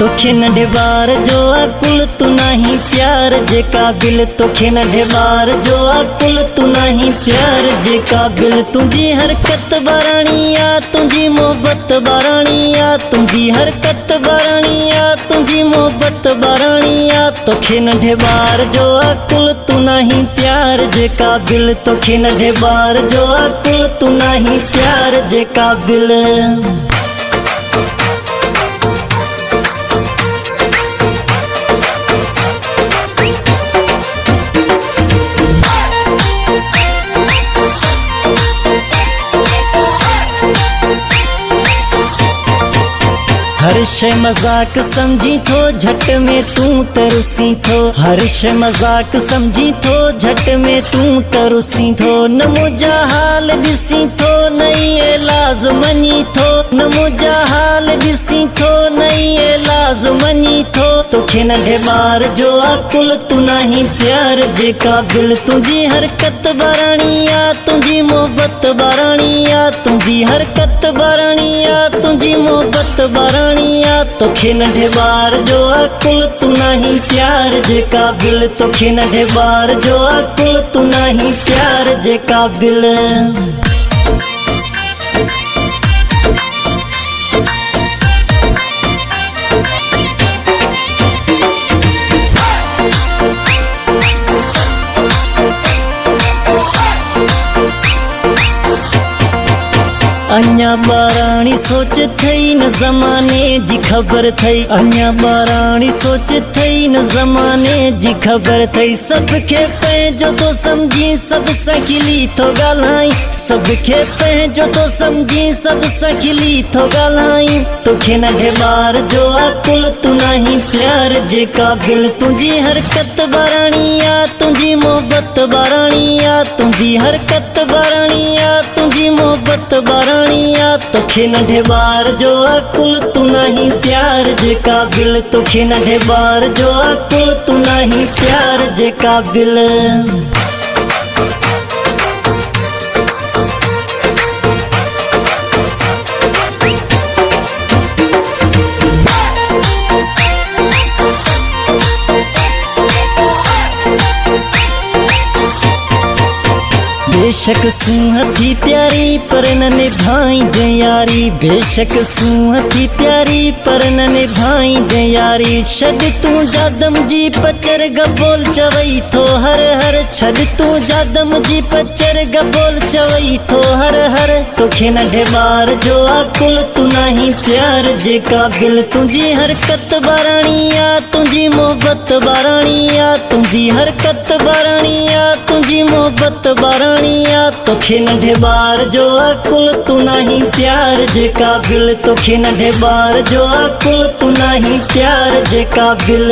तोखे नंढे बार जो अकुल तू नहीं प्यार जे काबिल। तोखे नंढे बार जो अकुल तू नहीं प्यार जे काबिल। तुझी हरकत बाराणिया तुझी मोहब्बत बाराणिया तुझी हरकत बाराणिया तुझी मोहब्बत बाराणिया। तोखे नंढे बार जो अकुल तू नहीं प्यार जे काबिल। तोखे नंढे बार जो अकुल तू नहीं प्यार जे काबिल। हर शय मजाक समझी थो झट में तू तरुसी थो। हर शय मजाक समझी थो झट में तू तरुसी थो। न मुझा हाल ॾिसी थो नई एलाज़ मनी थो। न मुझा हाल ॾिसी थो नई एलाज़ मनी थो। तोखे नंढे बार जो अकुल तू नहीं प्यार जे काबिल। तुझी हरकत बाराणिया तुझी मोहब्बत बाराणिया तुझी हरकत बाराणिया तुझी मोहब्बत बाराणिया। तोखे नंढे बार जो अकुल तू नहीं प्यार जे काबिल। तोखे नंढे बार जो अकुल तू नहीं प्यार जे काबिल। अञा बाराणी सोच थई न ज़माने जी ख़बर थई। अञा बाराणी सोच थई न ज़माने जी ख़बर थई। सबके पंहिंजो तो समझी सब सखिली थो ॻाल्हाई। सबके पंहिंजो तो समझी सब सखिली थो ॻाल्हाई। तोखे नंढे बार जो अकुल तू नहीं प्यार जे काबिल। तुझी हरकत बाराणिया तुझी मोहब्बत बाराणिया तुझी हरकत बाराणिया तुझी मोहब्बत बाराणिया। तोखे नंढे बार जो अकुल तू नहीं प्यार जे काबिल। तोखे नंढे बार जो अकुल तू नहीं प्यार जे काबिल। बेशक सूंहथी प्यारी पर न निभाई दे यारी। बेशक सूंहथी प्यारी पर न निभाई दे यारी। छॾ तूं जादम जी पचर गबोल चवई थो हर हर। छॾ तूं जादम जी पचर गबोल चवई थो हर हर। तोखे नंढे बार जो अकुल तू नहीं प्यार जे काबिल। तुझी हरकत बाराणिया तुझी मोहब्बत बाराणिया तुझी हरकत बाराणिया तुझी मोहब्बत बाराणिया। तोखे नंढे बार जो अकुल तू नहीं प्यार जे काबिल। तोखे नंढे बार जो अकुल तू नहीं प्यार जे काबिल।